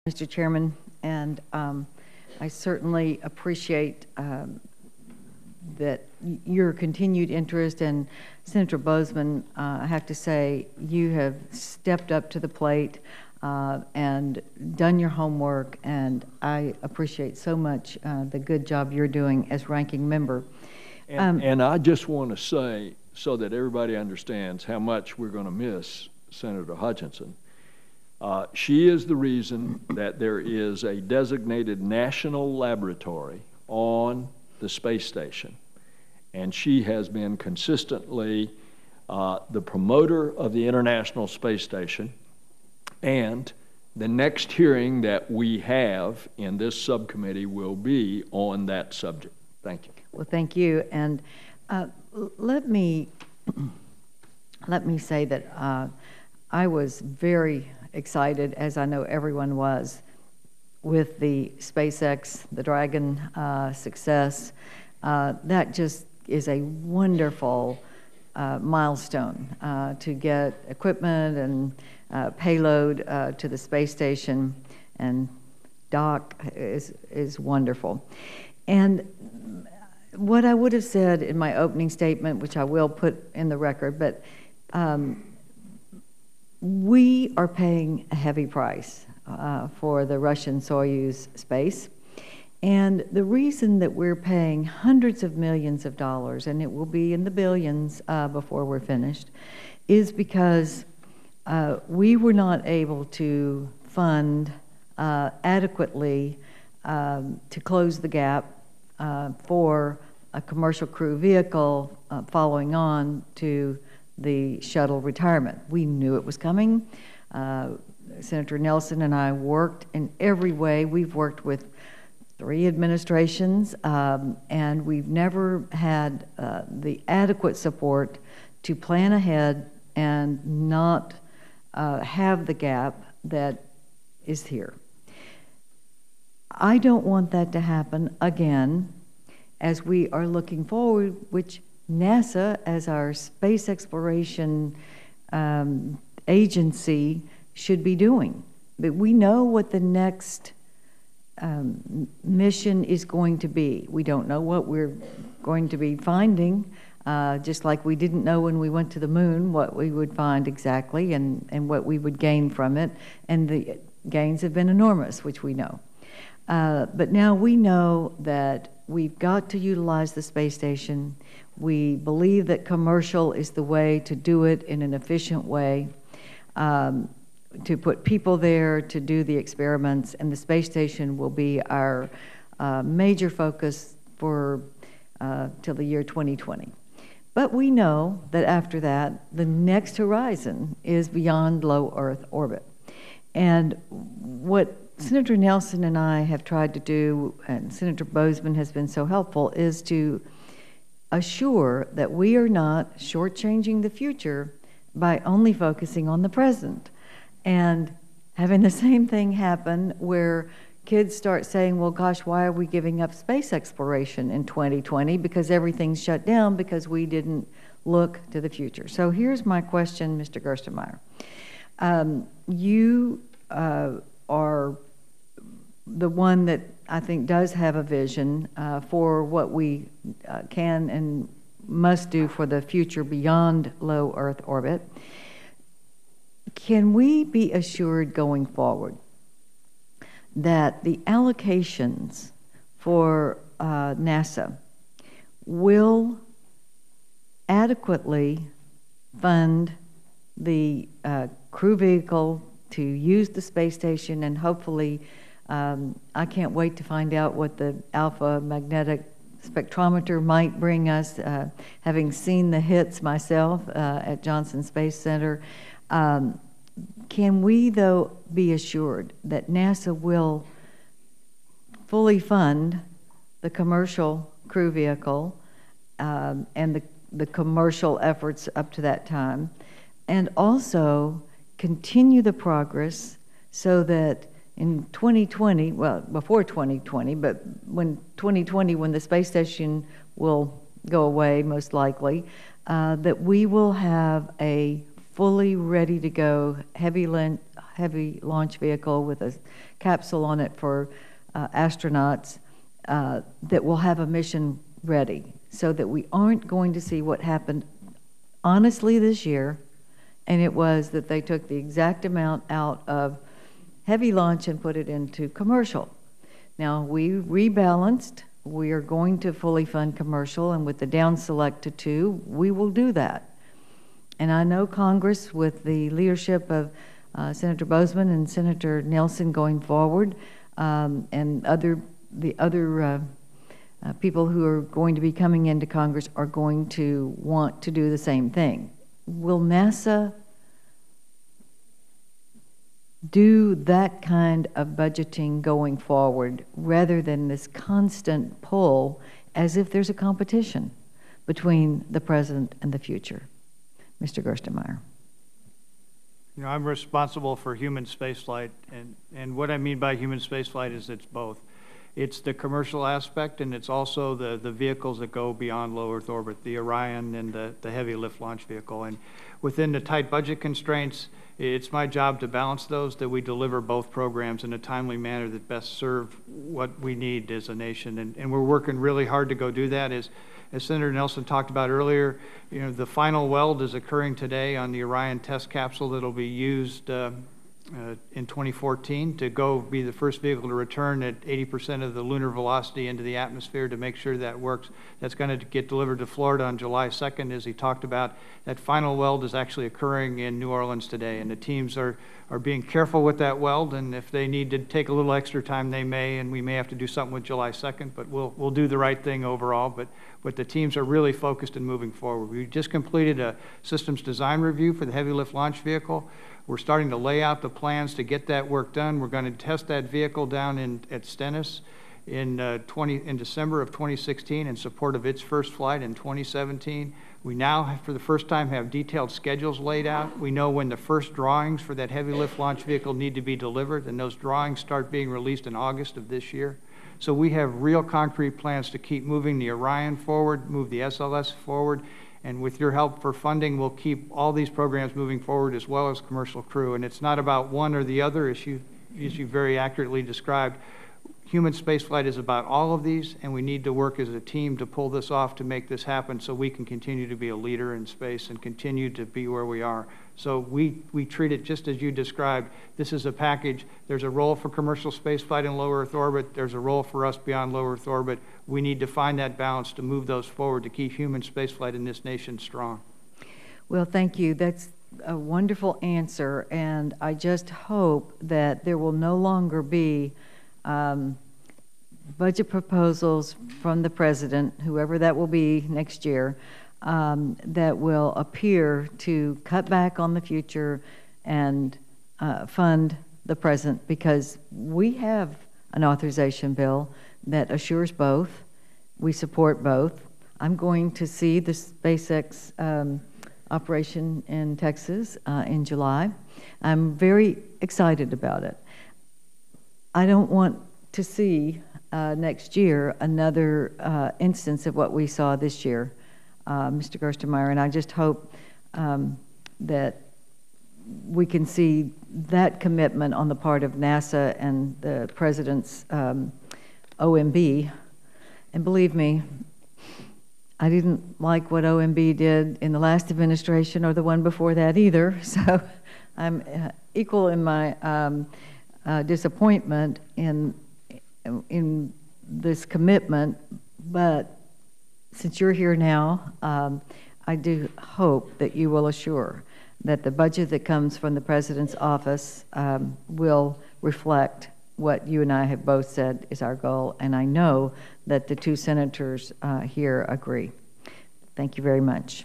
Mr. Chairman, and I certainly appreciate that your continued interest. And Senator Bozeman, I have to say, you have stepped up to the plate and done your homework, and I appreciate so much the good job you're doing as ranking member. And I just want to say, so that everybody understands how much we're going to miss Senator Hutchison, she is the reason that there is a designated national laboratory on the space station. And she has been consistently the promoter of the International Space Station. And the next hearing that we have in this subcommittee will be on that subject. Thank you. Well, thank you. And let me say that I was very excited, as I know everyone was, with the SpaceX, the Dragon success. That just is a wonderful milestone to get equipment and payload to the space station, and dock is wonderful. And what I would have said in my opening statement, which I will put in the record, but we are paying a heavy price for the Russian Soyuz space. And the reason that we're paying hundreds of millions of dollars, and it will be in the billions before we're finished, is because we were not able to fund adequately to close the gap for a commercial crew vehicle following on to the shuttle retirement. We knew it was coming. Senator Nelson and I worked in every way. We've worked with 3 administrations, and we've never had the adequate support to plan ahead and not have the gap that is here. I don't want that to happen again as we are looking forward, which NASA, as our space exploration agency, should be doing. But we know what the next mission is going to be. We don't know what we're going to be finding, just like we didn't know when we went to the moon what we would find exactly and what we would gain from it. And the gains have been enormous, which we know. But now we know that we've got to utilize the space station. We believe that commercial is the way to do it in an efficient way, to put people there to do the experiments, and the space station will be our major focus for till the year 2020. But we know that after that, the next horizon is beyond low Earth orbit. And what Senator Nelson and I have tried to do, and Senator Bozeman has been so helpful, is to assure that we are not shortchanging the future by only focusing on the present and having the same thing happen where kids start saying, well, gosh, why are we giving up space exploration in 2020? Because everything's shut down because we didn't look to the future. So here's my question, Mr. Gerstenmaier. You are the one that I think does have a vision for what we can and must do for the future beyond low Earth orbit. Can we be assured going forward that the allocations for NASA will adequately fund the crew vehicle to use the space station, and hopefully I can't wait to find out what the alpha magnetic spectrometer might bring us, having seen the hits myself at Johnson Space Center. Can we, though, be assured that NASA will fully fund the commercial crew vehicle and the commercial efforts up to that time, and also continue the progress so that in 2020, well, before 2020, but when 2020, when the space station will go away, most likely, that we will have a fully ready to go heavy heavy launch vehicle with a capsule on it for astronauts that will have a mission ready, so that we aren't going to see what happened honestly this year, and it was that they took the exact amount out of heavy launch and put it into commercial. Now, we rebalanced. We are going to fully fund commercial, and with the down select to 2, we will do that. And I know Congress, with the leadership of Senator Bozeman and Senator Nelson going forward, and the other people who are going to be coming into Congress are going to want to do the same thing. Will NASA do that kind of budgeting going forward rather than this constant pull as if there's a competition between the present and the future? Mr. Gerstenmaier. You know, I'm responsible for human spaceflight, and what I mean by human spaceflight is it's both. It's the commercial aspect, and it's also the vehicles that go beyond low Earth orbit, the Orion and the heavy lift launch vehicle. And within the tight budget constraints, it's my job to balance those, that we deliver both programs in a timely manner that best serve what we need as a nation. And we're working really hard to go do that. As Senator Nelson talked about earlier, you know, the final weld is occurring today on the Orion test capsule that'll be used in 2014 to go be the first vehicle to return at 80% of the lunar velocity into the atmosphere to make sure that works. That's going to get delivered to Florida on July 2nd, as he talked about. That final weld is actually occurring in New Orleans today, and the teams are being careful with that weld, and if they need to take a little extra time, they may, and we may have to do something with July 2nd, but we'll do the right thing overall. But the teams are really focused and moving forward. We just completed a systems design review for the heavy lift launch vehicle. We're starting to lay out the plans to get that work done. We're going to test that vehicle down at Stennis in December of 2016 in support of its first flight in 2017. We now, for the first time, have detailed schedules laid out. We know when the first drawings for that heavy lift launch vehicle need to be delivered, and those drawings start being released in August of this year. So we have real concrete plans to keep moving the Orion forward, move the SLS forward, and with your help for funding, we'll keep all these programs moving forward as well as Commercial Crew. And it's not about one or the other, as you very accurately described. Human spaceflight is about all of these, and we need to work as a team to pull this off to make this happen so we can continue to be a leader in space and continue to be where we are. So we treat it just as you described. This is a package. There's a role for commercial spaceflight in low Earth orbit. There's a role for us beyond low Earth orbit. We need to find that balance to move those forward to keep human spaceflight in this nation strong. Well, thank you. That's a wonderful answer, and I just hope that there will no longer be budget proposals from the president, whoever that will be next year, that will appear to cut back on the future and fund the present, because we have an authorization bill that assures both. We support both. I'm going to see the SpaceX operation in Texas in July. I'm very excited about it. I don't want to see next year another instance of what we saw this year, Mr. Gerstenmaier, and I just hope that we can see that commitment on the part of NASA and the President's OMB. And believe me, I didn't like what OMB did in the last administration or the one before that either, so I'm equal in my disappointment in this commitment, but since you're here now, I do hope that you will assure that the budget that comes from the President's office will reflect what you and I have both said is our goal, and I know that the two senators here agree. Thank you very much.